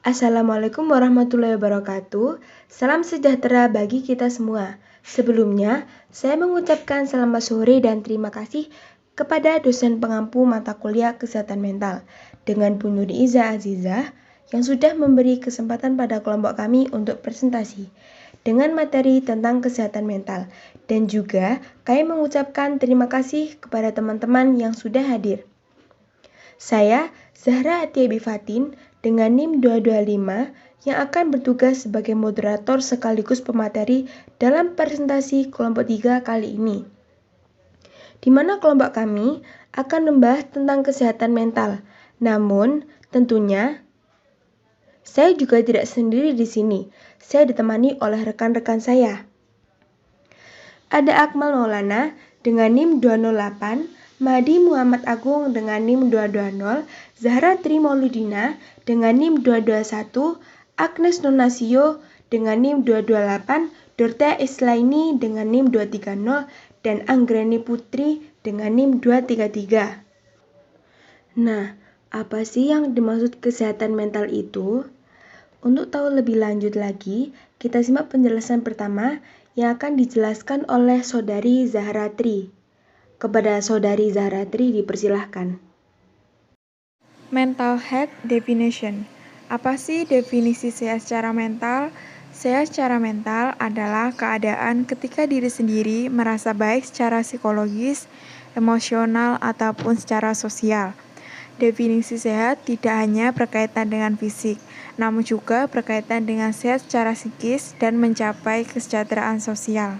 Assalamualaikum warahmatullahi wabarakatuh. Salam sejahtera bagi kita semua. Sebelumnya, saya mengucapkan selamat sore dan terima kasih kepada dosen pengampu mata kuliah kesehatan mental dengan Bu Nur Iza Azizah yang sudah memberi kesempatan pada kelompok kami untuk presentasi dengan materi tentang kesehatan mental. Dan juga kami mengucapkan terima kasih kepada teman-teman yang sudah hadir. Saya, Zahra Atia Bifatin, dengan NIM 225 yang akan bertugas sebagai moderator sekaligus pemateri dalam presentasi kelompok 3 kali ini. Di mana kelompok kami akan membahas tentang kesehatan mental. Namun, tentunya saya juga tidak sendiri di sini. Saya ditemani oleh rekan-rekan saya. Ada Akmal Maulana dengan NIM 208, Mahdi Muhammad Agung dengan NIM 220, Zahra Tri Mauludina dengan NIM 221, Agnes Nonasio dengan NIM 228, Dortea Islaini dengan NIM 230, dan Anggreni Putri dengan NIM 233. Nah, apa sih yang dimaksud kesehatan mental itu? Untuk tahu lebih lanjut lagi, kita simak penjelasan pertama yang akan dijelaskan oleh Saudari Zahra Tri. Kepada Saudari Zahra Tri dipersilahkan. Mental health definition. Apa sih definisi sehat secara mental? Sehat secara mental adalah keadaan ketika diri sendiri merasa baik secara psikologis, emosional, ataupun secara sosial. Definisi sehat tidak hanya berkaitan dengan fisik, namun juga berkaitan dengan sehat secara psikis dan mencapai kesejahteraan sosial.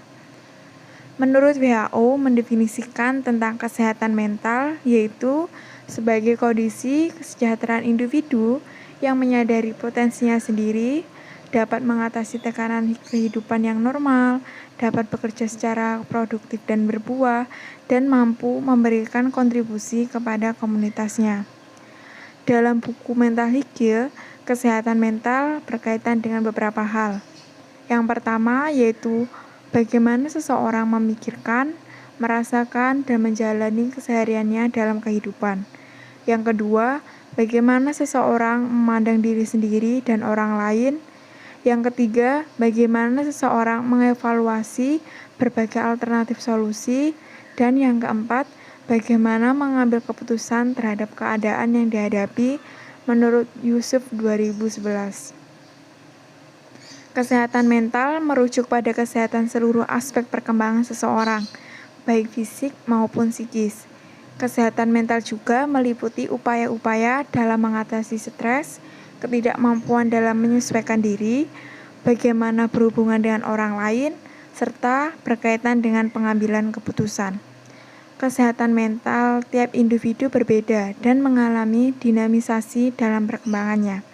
Menurut WHO mendefinisikan tentang kesehatan mental yaitu sebagai kondisi kesejahteraan individu yang menyadari potensinya sendiri, dapat mengatasi tekanan kehidupan yang normal, dapat bekerja secara produktif dan berbuah, dan mampu memberikan kontribusi kepada komunitasnya. Dalam buku Mental Higge, kesehatan mental berkaitan dengan beberapa hal. Yang pertama yaitu bagaimana seseorang memikirkan, merasakan, dan menjalani kesehariannya dalam kehidupan. Yang kedua, bagaimana seseorang memandang diri sendiri dan orang lain. Yang ketiga, bagaimana seseorang mengevaluasi berbagai alternatif solusi. Dan yang keempat, bagaimana mengambil keputusan terhadap keadaan yang dihadapi menurut Yusuf 2011. Kesehatan mental merujuk pada kesehatan seluruh aspek perkembangan seseorang, baik fisik maupun psikis. Kesehatan mental juga meliputi upaya-upaya dalam mengatasi stres, ketidakmampuan dalam menyesuaikan diri, bagaimana berhubungan dengan orang lain, serta berkaitan dengan pengambilan keputusan. Kesehatan mental tiap individu berbeda dan mengalami dinamisasi dalam perkembangannya.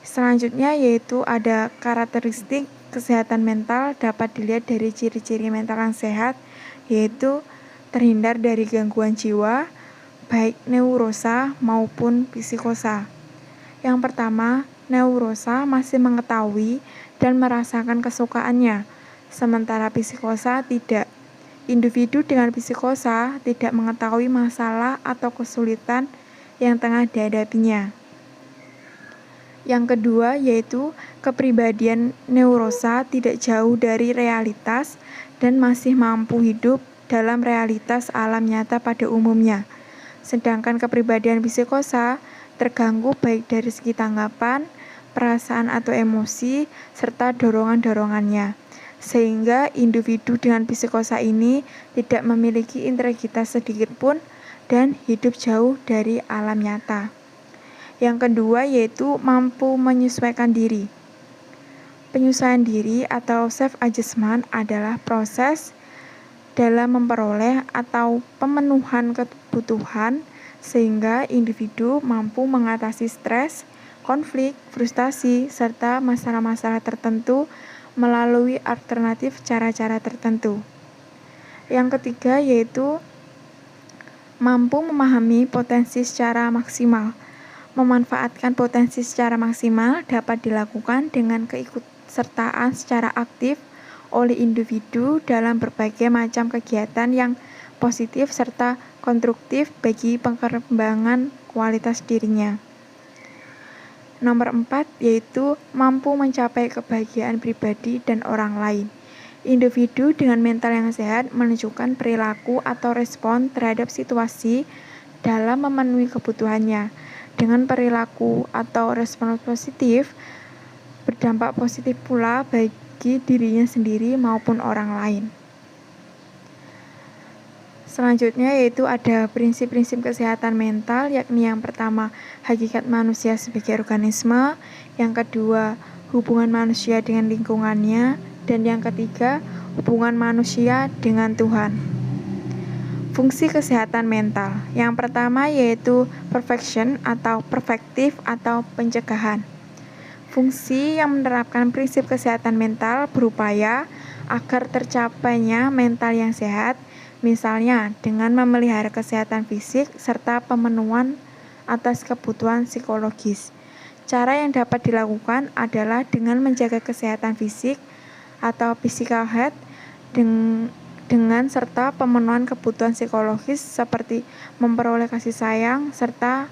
Selanjutnya yaitu ada karakteristik kesehatan mental dapat dilihat dari ciri-ciri mental yang sehat, yaitu terhindar dari gangguan jiwa, baik neurosa maupun psikosa. Yang pertama, neurosa masih mengetahui dan merasakan kesukaannya, sementara psikosa tidak. Individu dengan psikosa tidak mengetahui masalah atau kesulitan yang tengah dihadapinya. Yang kedua yaitu kepribadian neurosa tidak jauh dari realitas dan masih mampu hidup dalam realitas alam nyata pada umumnya. Sedangkan kepribadian psikosa terganggu baik dari segi tanggapan, perasaan atau emosi, serta dorongan-dorongannya. Sehingga individu dengan psikosa ini tidak memiliki integritas sedikit pun dan hidup jauh dari alam nyata. Yang kedua yaitu mampu menyesuaikan diri. Penyesuaian diri atau self-adjustment adalah proses dalam memperoleh atau pemenuhan kebutuhan sehingga individu mampu mengatasi stres, konflik, frustasi, serta masalah-masalah tertentu melalui alternatif cara-cara tertentu. Yang ketiga yaitu mampu memahami potensi secara maksimal. Memanfaatkan potensi secara maksimal dapat dilakukan dengan keikutsertaan secara aktif oleh individu dalam berbagai macam kegiatan yang positif serta konstruktif bagi pengembangan kualitas dirinya. Nomor 4 yaitu mampu mencapai kebahagiaan pribadi dan orang lain. Individu dengan mental yang sehat menunjukkan perilaku atau respon terhadap situasi dalam memenuhi kebutuhannya. Dengan perilaku atau respon positif, berdampak positif pula bagi dirinya sendiri maupun orang lain. Selanjutnya yaitu ada prinsip-prinsip kesehatan mental, yakni yang pertama hakikat manusia sebagai organisme, yang kedua hubungan manusia dengan lingkungannya, dan yang ketiga hubungan manusia dengan Tuhan. Fungsi kesehatan mental yang pertama yaitu perfection atau perfektif atau pencegahan. Fungsi yang menerapkan prinsip kesehatan mental berupaya agar tercapainya mental yang sehat, misalnya dengan memelihara kesehatan fisik serta pemenuhan atas kebutuhan psikologis. Cara yang dapat dilakukan adalah dengan menjaga kesehatan fisik atau physical health dengan serta pemenuhan kebutuhan psikologis seperti memperoleh kasih sayang serta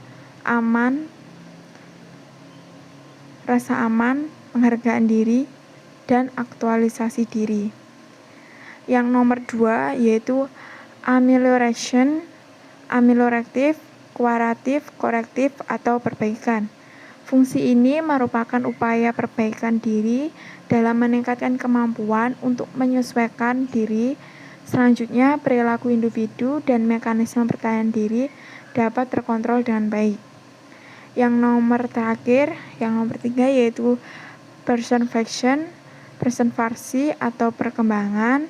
rasa aman, penghargaan diri, dan aktualisasi diri. Yang nomor 2 yaitu amelioration, amelioratif, kuratif, korektif, atau perbaikan. Fungsi ini merupakan upaya perbaikan diri dalam meningkatkan kemampuan untuk menyesuaikan diri. Selanjutnya, perilaku individu dan mekanisme pertahanan diri dapat terkontrol dengan baik. Yang nomor terakhir, yang nomor 3 yaitu preservasi atau perkembangan,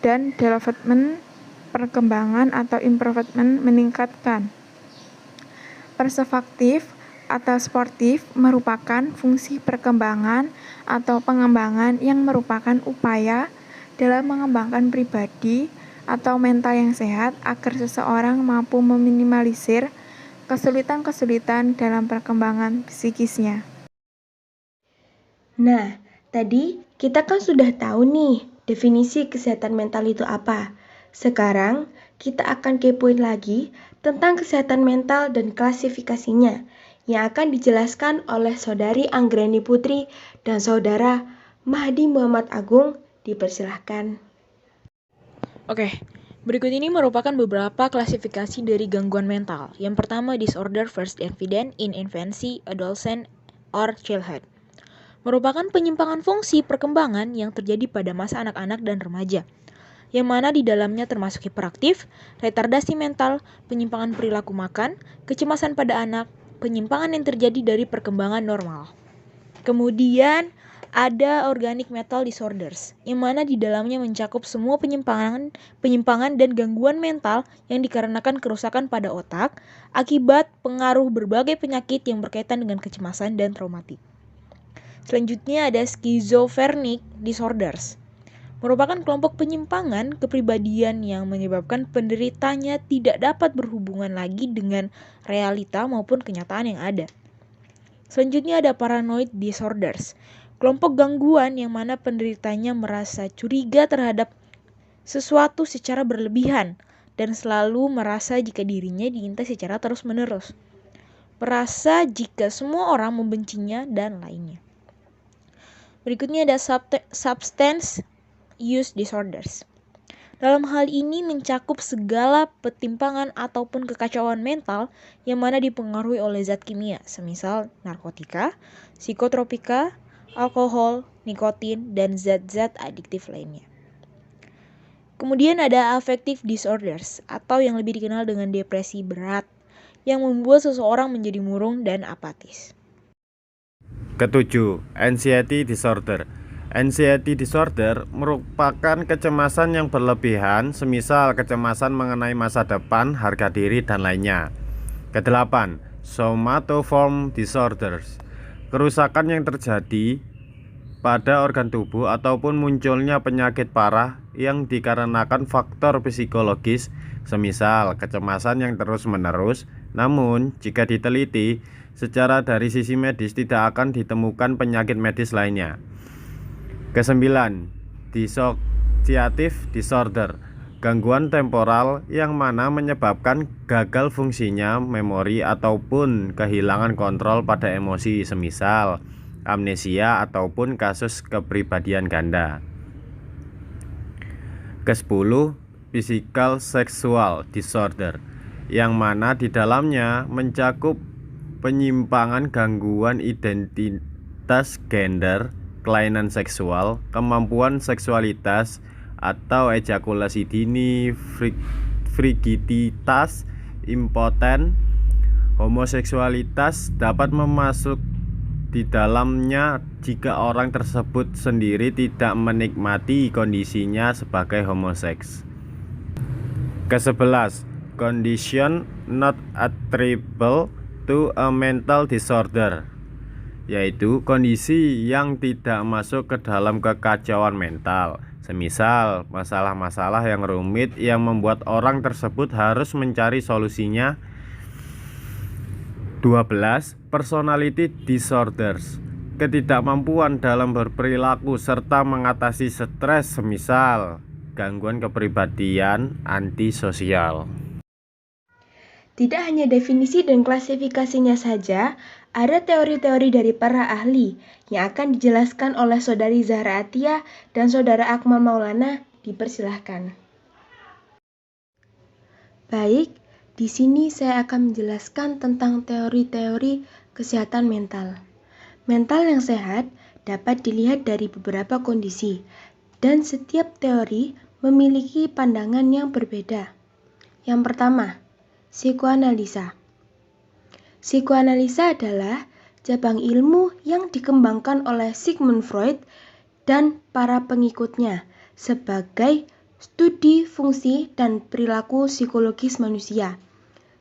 dan development, perkembangan atau improvement, meningkatkan. Preservatif atau sportif merupakan fungsi perkembangan atau pengembangan yang merupakan upaya dalam mengembangkan pribadi atau mental yang sehat agar seseorang mampu meminimalisir kesulitan-kesulitan dalam perkembangan psikisnya. Nah, tadi kita kan sudah tahu nih definisi kesehatan mental itu apa. Sekarang kita akan kepoin lagi tentang kesehatan mental dan klasifikasinya yang akan dijelaskan oleh Saudari Anggreni Putri dan Saudara Mahdi Muhammad Agung. Dipersilahkan. Oke, berikut ini merupakan beberapa klasifikasi dari gangguan mental. Yang pertama, disorder first evident in infancy, adolescent, or childhood. Merupakan penyimpangan fungsi perkembangan yang terjadi pada masa anak-anak dan remaja, yang mana di dalamnya termasuk hiperaktif, retardasi mental, penyimpangan perilaku makan, kecemasan pada anak, penyimpangan yang terjadi dari perkembangan normal. Kemudian ada organic mental disorders, yang mana di dalamnya mencakup semua penyimpangan dan gangguan mental yang dikarenakan kerusakan pada otak akibat pengaruh berbagai penyakit yang berkaitan dengan kecemasan dan traumatik. Selanjutnya ada schizophrenic disorders, merupakan kelompok penyimpangan kepribadian yang menyebabkan penderitanya tidak dapat berhubungan lagi dengan realita maupun kenyataan yang ada. Selanjutnya ada paranoid disorders, kelompok gangguan yang mana penderitanya merasa curiga terhadap sesuatu secara berlebihan dan selalu merasa jika dirinya diintai secara terus-menerus, merasa jika semua orang membencinya, dan lainnya. Berikutnya ada substance use disorders. Dalam hal ini mencakup segala petimpangan ataupun kekacauan mental yang mana dipengaruhi oleh zat kimia, semisal narkotika, psikotropika, alkohol, nikotin, dan zat-zat adiktif lainnya. Kemudian ada affective disorders atau yang lebih dikenal dengan depresi berat yang membuat seseorang menjadi murung dan apatis. Ketujuh, anxiety disorder. Anxiety disorder merupakan kecemasan yang berlebihan, semisal kecemasan mengenai masa depan, harga diri, dan lainnya. Kedelapan, somatoform disorders. Kerusakan yang terjadi pada organ tubuh ataupun munculnya penyakit parah yang dikarenakan faktor psikologis, semisal kecemasan yang terus-menerus. Namun, jika diteliti, secara dari sisi medis tidak akan ditemukan penyakit medis lainnya. Kesembilan, dissociative disorder Gangguan temporal yang mana menyebabkan gagal fungsinya memori ataupun kehilangan kontrol pada emosi, semisal amnesia ataupun kasus kepribadian ganda. Ke-10, physical sexual disorder, yang mana di dalamnya mencakup penyimpangan gangguan identitas gender, kelainan seksual, kemampuan seksualitas atau ejakulasi dini, frigiditas, impoten, homoseksualitas dapat memasuk di dalamnya jika orang tersebut sendiri tidak menikmati kondisinya sebagai homoseks. Ke-11, condition not attributable to a mental disorder, yaitu kondisi yang tidak masuk ke dalam kekacauan mental, semisal masalah-masalah yang rumit yang membuat orang tersebut harus mencari solusinya. 12. Personality disorders, ketidakmampuan dalam berperilaku serta mengatasi stres, semisal gangguan kepribadian antisosial. Tidak hanya definisi dan klasifikasinya saja, ada teori-teori dari para ahli yang akan dijelaskan oleh Saudari Zahra Atia dan Saudara Akmal Maulana. Dipersilahkan. Baik, di sini saya akan menjelaskan tentang teori-teori kesehatan mental. Mental yang sehat dapat dilihat dari beberapa kondisi, dan setiap teori memiliki pandangan yang berbeda. Yang pertama, psikoanalisa. Psikoanalisa adalah cabang ilmu yang dikembangkan oleh Sigmund Freud dan para pengikutnya sebagai studi fungsi dan perilaku psikologis manusia.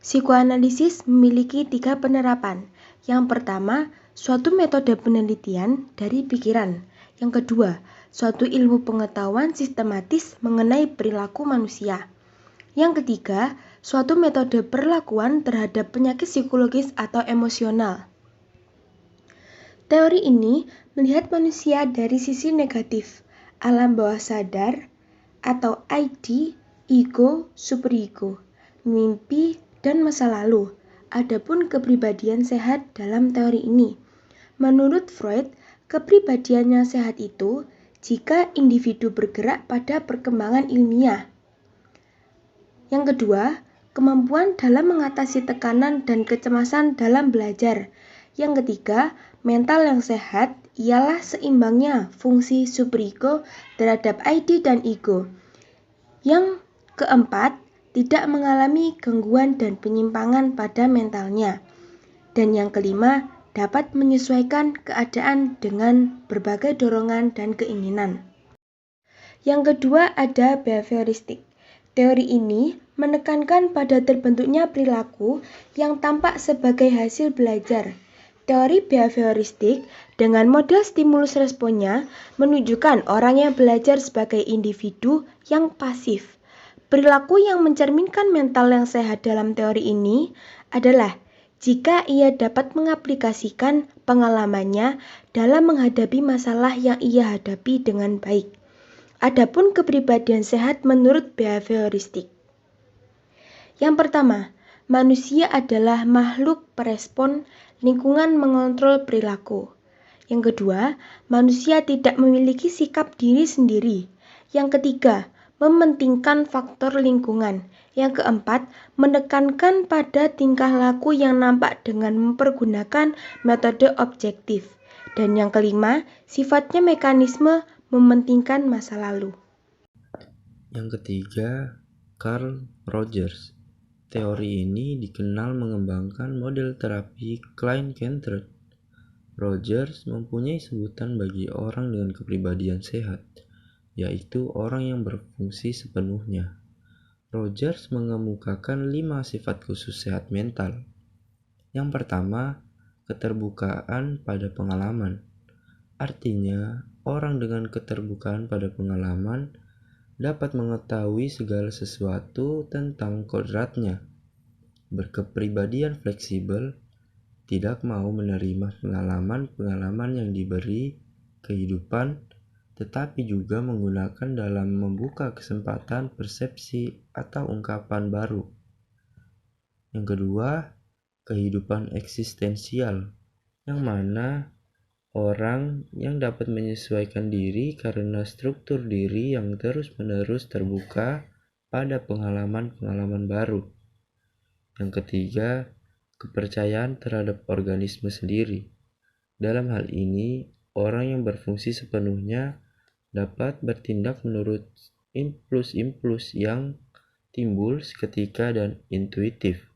Psikoanalisis memiliki 3 penerapan. Yang pertama, suatu metode penelitian dari pikiran. Yang kedua, suatu ilmu pengetahuan sistematis mengenai perilaku manusia. Yang ketiga, suatu metode perlakuan terhadap penyakit psikologis atau emosional. Teori ini melihat manusia dari sisi negatif, alam bawah sadar atau ID, ego, superego, mimpi, dan masa lalu. Adapun kepribadian sehat dalam teori ini, menurut Freud, kepribadian yang sehat itu jika individu bergerak pada perkembangan ilmiah. Yang kedua, kemampuan dalam mengatasi tekanan dan kecemasan dalam belajar. Yang ketiga, mental yang sehat ialah seimbangnya fungsi superego terhadap ID dan ego. Yang keempat, tidak mengalami gangguan dan penyimpangan pada mentalnya. Dan yang kelima, dapat menyesuaikan keadaan dengan berbagai dorongan dan keinginan. Yang kedua ada behavioristik. Teori ini menekankan pada terbentuknya perilaku yang tampak sebagai hasil belajar. Teori behavioristik dengan model stimulus responnya menunjukkan orang yang belajar sebagai individu yang pasif. Perilaku yang mencerminkan mental yang sehat dalam teori ini adalah jika ia dapat mengaplikasikan pengalamannya dalam menghadapi masalah yang ia hadapi dengan baik. Adapun kepribadian sehat menurut behavioristik. Yang pertama, manusia adalah makhluk perespon, lingkungan mengontrol perilaku. Yang kedua, manusia tidak memiliki sikap diri sendiri. Yang ketiga, mementingkan faktor lingkungan. Yang keempat, menekankan pada tingkah laku yang nampak dengan mempergunakan metode objektif. Dan yang kelima, sifatnya mekanisme mementingkan masa lalu. Yang ketiga, Carl Rogers. Teori ini dikenal mengembangkan model terapi Klein-Kentred. Rogers mempunyai sebutan bagi orang dengan kepribadian sehat, yaitu orang yang berfungsi sepenuhnya. Rogers mengemukakan 5 sifat khusus sehat mental. Yang pertama, keterbukaan pada pengalaman. Artinya, orang dengan keterbukaan pada pengalaman dapat mengetahui segala sesuatu tentang kodratnya. Berkepribadian fleksibel, tidak mau menerima pengalaman-pengalaman yang diberi kehidupan, tetapi juga menggunakan dalam membuka kesempatan persepsi atau ungkapan baru. Yang kedua, kehidupan eksistensial, yang mana orang yang dapat menyesuaikan diri karena struktur diri yang terus-menerus terbuka pada pengalaman-pengalaman baru. Yang ketiga, kepercayaan terhadap organisme sendiri. Dalam hal ini, orang yang berfungsi sepenuhnya dapat bertindak menurut impuls-impuls yang timbul seketika dan intuitif.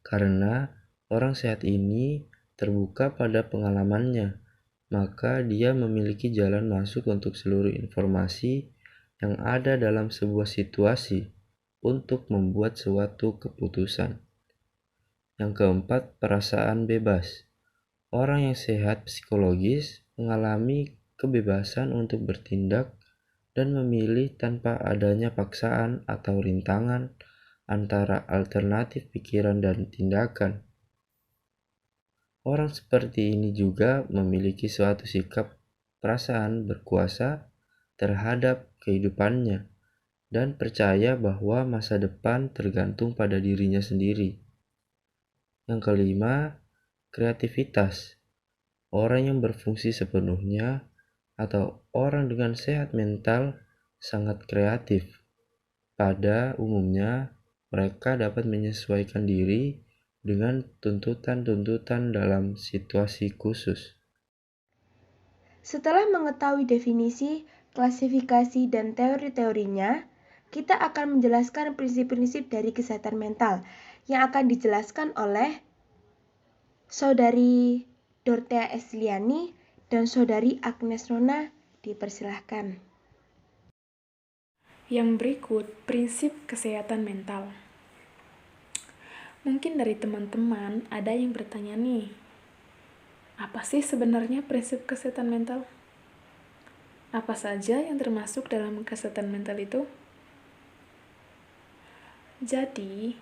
Karena orang sehat ini terbuka pada pengalamannya, maka dia memiliki jalan masuk untuk seluruh informasi yang ada dalam sebuah situasi untuk membuat suatu keputusan. Yang keempat, perasaan bebas. Orang yang sehat psikologis mengalami kebebasan untuk bertindak dan memilih tanpa adanya paksaan atau rintangan antara alternatif pikiran dan tindakan. Orang seperti ini juga memiliki suatu sikap perasaan berkuasa terhadap kehidupannya dan percaya bahwa masa depan tergantung pada dirinya sendiri. Yang kelima, kreativitas. Orang yang berfungsi sepenuhnya atau orang dengan sehat mental sangat kreatif. Pada umumnya, mereka dapat menyesuaikan diri dengan tuntutan-tuntutan dalam situasi khusus. Setelah mengetahui definisi, klasifikasi, dan teori-teorinya, kita akan menjelaskan prinsip-prinsip dari kesehatan mental yang akan dijelaskan oleh Saudari Dorothea Esliani dan Saudari Agnes Nona. Dipersilahkan. Yang berikut, prinsip kesehatan mental. Mungkin dari teman-teman ada yang bertanya nih, apa sih sebenarnya prinsip kesehatan mental? Apa saja yang termasuk dalam kesehatan mental itu? Jadi,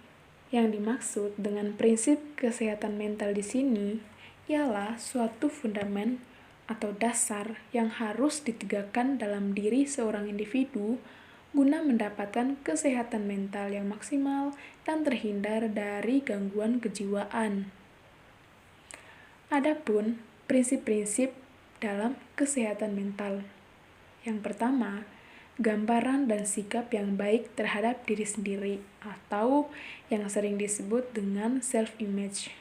yang dimaksud dengan prinsip kesehatan mental di sini ialah suatu fundament atau dasar yang harus ditegakkan dalam diri seorang individu guna mendapatkan kesehatan mental yang maksimal dan terhindar dari gangguan kejiwaan. Adapun prinsip-prinsip dalam kesehatan mental. Yang pertama, gambaran dan sikap yang baik terhadap diri sendiri atau yang sering disebut dengan self-image.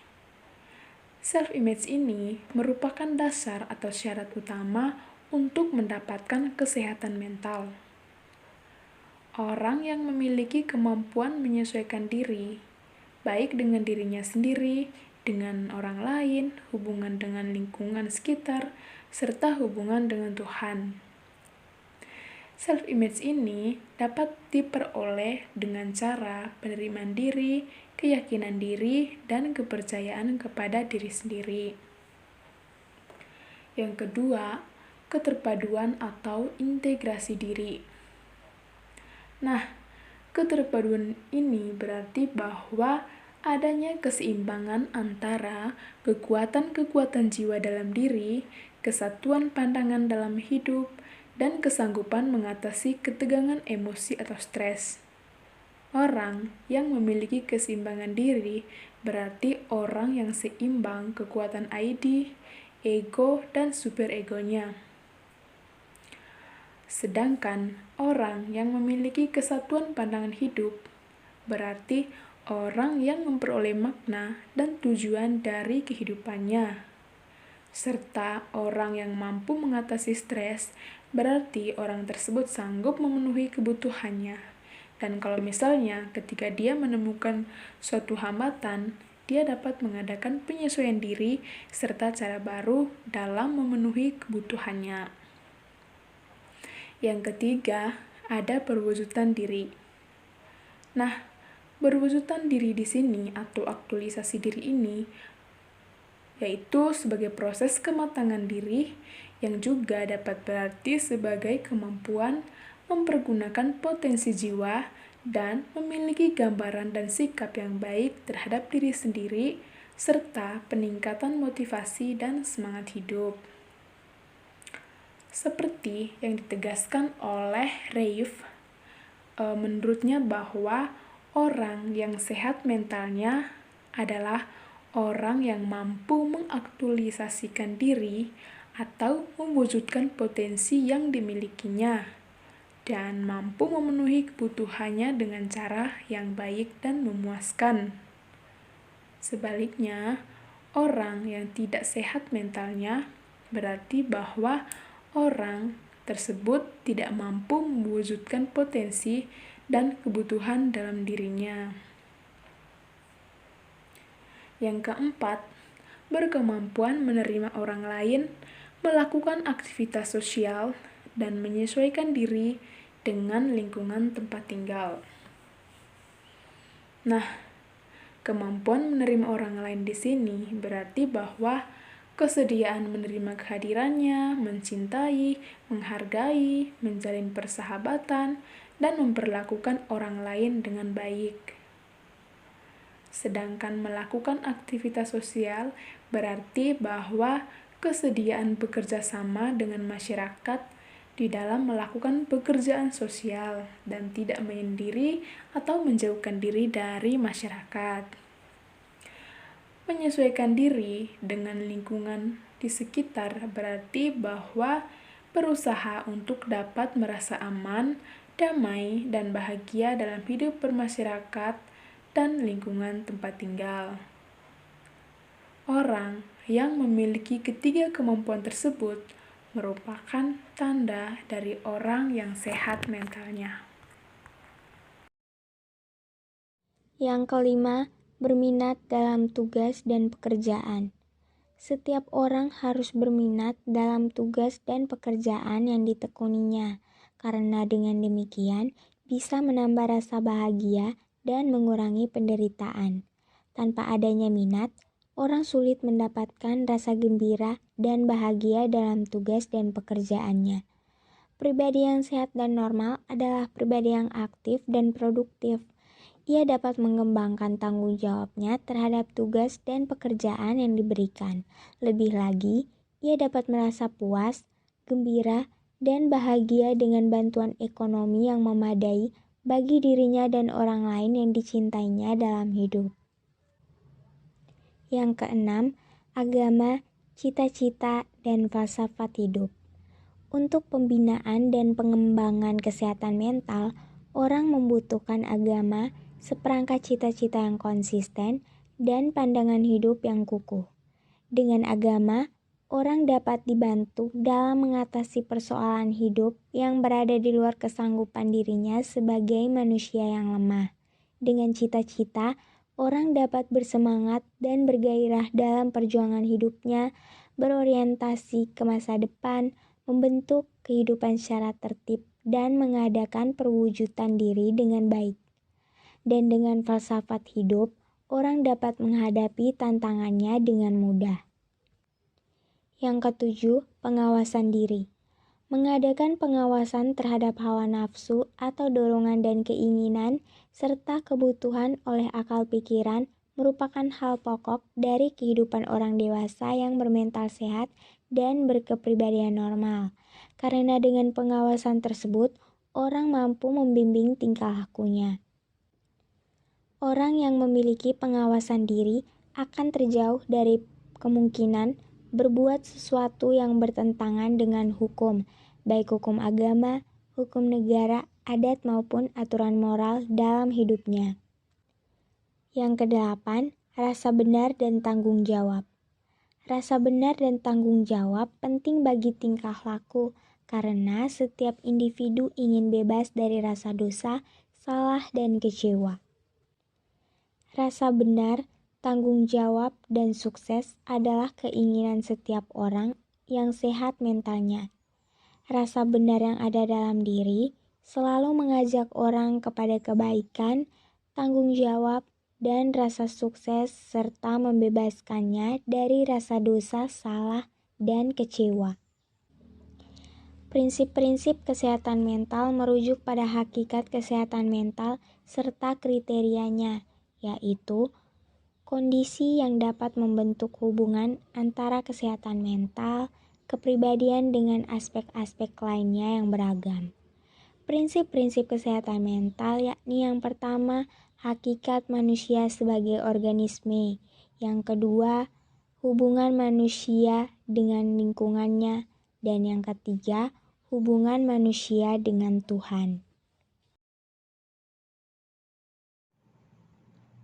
Self-image ini merupakan dasar atau syarat utama untuk mendapatkan kesehatan mental. Orang yang memiliki kemampuan menyesuaikan diri, baik dengan dirinya sendiri, dengan orang lain, hubungan dengan lingkungan sekitar, serta hubungan dengan Tuhan. Self-image ini dapat diperoleh dengan cara penerimaan diri, keyakinan diri, dan kepercayaan kepada diri sendiri. Yang kedua, keterpaduan atau integrasi diri. Nah, keterpaduan ini berarti bahwa adanya keseimbangan antara kekuatan-kekuatan jiwa dalam diri, kesatuan pandangan dalam hidup, dan kesanggupan mengatasi ketegangan emosi atau stres. Orang yang memiliki keseimbangan diri berarti orang yang seimbang kekuatan ID, ego, dan superegonya. Sedangkan orang yang memiliki kesatuan pandangan hidup berarti orang yang memperoleh makna dan tujuan dari kehidupannya. Serta orang yang mampu mengatasi stres berarti orang tersebut sanggup memenuhi kebutuhannya. Dan kalau misalnya ketika dia menemukan suatu hambatan, dia dapat mengadakan penyesuaian diri serta cara baru dalam memenuhi kebutuhannya. Yang ketiga, ada perwujudan diri. Nah, perwujudan diri di sini atau aktualisasi diri ini yaitu sebagai proses kematangan diri yang juga dapat berarti sebagai kemampuan mempergunakan potensi jiwa dan memiliki gambaran dan sikap yang baik terhadap diri sendiri serta peningkatan motivasi dan semangat hidup. Seperti yang ditegaskan oleh Reif, menurutnya bahwa orang yang sehat mentalnya adalah orang yang mampu mengaktualisasikan diri atau mewujudkan potensi yang dimilikinya dan mampu memenuhi kebutuhannya dengan cara yang baik dan memuaskan. Sebaliknya, orang yang tidak sehat mentalnya berarti bahwa orang tersebut tidak mampu mewujudkan potensi dan kebutuhan dalam dirinya. Yang keempat, berkemampuan menerima orang lain, melakukan aktivitas sosial, dan menyesuaikan diri dengan lingkungan tempat tinggal. Nah, kemampuan menerima orang lain di sini berarti bahwa kesediaan menerima kehadirannya, mencintai, menghargai, menjalin persahabatan, dan memperlakukan orang lain dengan baik. Sedangkan melakukan aktivitas sosial berarti bahwa kesediaan bekerja sama dengan masyarakat di dalam melakukan pekerjaan sosial dan tidak menyendiri atau menjauhkan diri dari masyarakat. Menyesuaikan diri dengan lingkungan di sekitar berarti bahwa berusaha untuk dapat merasa aman, damai, dan bahagia dalam hidup bermasyarakat dan lingkungan tempat tinggal. Orang yang memiliki ketiga kemampuan tersebut merupakan tanda dari orang yang sehat mentalnya. Yang kelima, berminat dalam tugas dan pekerjaan. Setiap orang harus berminat dalam tugas dan pekerjaan yang ditekuninya, karena dengan demikian bisa menambah rasa bahagia dan mengurangi penderitaan. Tanpa adanya minat, orang sulit mendapatkan rasa gembira dan bahagia dalam tugas dan pekerjaannya. Pribadi yang sehat dan normal adalah pribadi yang aktif dan produktif. Ia dapat mengembangkan tanggung jawabnya terhadap tugas dan pekerjaan yang diberikan. Lebih lagi, ia dapat merasa puas, gembira, dan bahagia dengan bantuan ekonomi yang memadai bagi dirinya dan orang lain yang dicintainya dalam hidup. Yang keenam, agama, cita-cita, dan falsafat hidup. Untuk pembinaan dan pengembangan kesehatan mental, orang membutuhkan agama, seperangkat cita-cita yang konsisten, dan pandangan hidup yang kukuh. Dengan agama, orang dapat dibantu dalam mengatasi persoalan hidup yang berada di luar kesanggupan dirinya sebagai manusia yang lemah. Dengan cita-cita, orang dapat bersemangat dan bergairah dalam perjuangan hidupnya, berorientasi ke masa depan, membentuk kehidupan secara tertib, dan mengadakan perwujudan diri dengan baik. Dan dengan falsafat hidup, orang dapat menghadapi tantangannya dengan mudah. Yang ketujuh, pengawasan diri. Mengadakan pengawasan terhadap hawa nafsu atau dorongan dan keinginan, serta kebutuhan oleh akal pikiran merupakan hal pokok dari kehidupan orang dewasa yang bermental sehat dan berkepribadian normal. Karena dengan pengawasan tersebut, orang mampu membimbing tingkah lakunya. Orang yang memiliki pengawasan diri akan terjauh dari kemungkinan berbuat sesuatu yang bertentangan dengan hukum, baik hukum agama, hukum negara, adat maupun aturan moral dalam hidupnya. Yang kedelapan, rasa benar dan tanggung jawab. Rasa benar dan tanggung jawab penting bagi tingkah laku, karena setiap individu ingin bebas dari rasa dosa, salah, dan kecewa. Rasa benar, tanggung jawab, dan sukses adalah keinginan setiap orang yang sehat mentalnya. Rasa benar yang ada dalam diri selalu mengajak orang kepada kebaikan, tanggung jawab, dan rasa sukses serta membebaskannya dari rasa dosa, salah, dan kecewa. Prinsip-prinsip kesehatan mental merujuk pada hakikat kesehatan mental serta kriterianya, yaitu kondisi yang dapat membentuk hubungan antara kesehatan mental, kepribadian dengan aspek-aspek lainnya yang beragam. Prinsip-prinsip kesehatan mental yakni yang pertama, hakikat manusia sebagai organisme. Yang kedua, hubungan manusia dengan lingkungannya. Dan yang ketiga, hubungan manusia dengan Tuhan.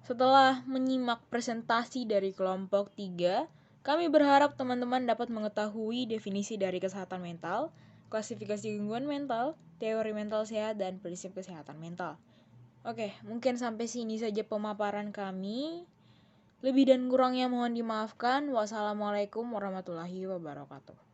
Setelah menyimak presentasi dari kelompok 3, kami berharap teman-teman dapat mengetahui definisi dari kesehatan mental, klasifikasi gangguan mental, teori mental sehat, dan prinsip kesehatan mental. Oke, mungkin sampai sini saja pemaparan kami. Lebih dan kurangnya mohon dimaafkan. Wassalamualaikum warahmatullahi wabarakatuh.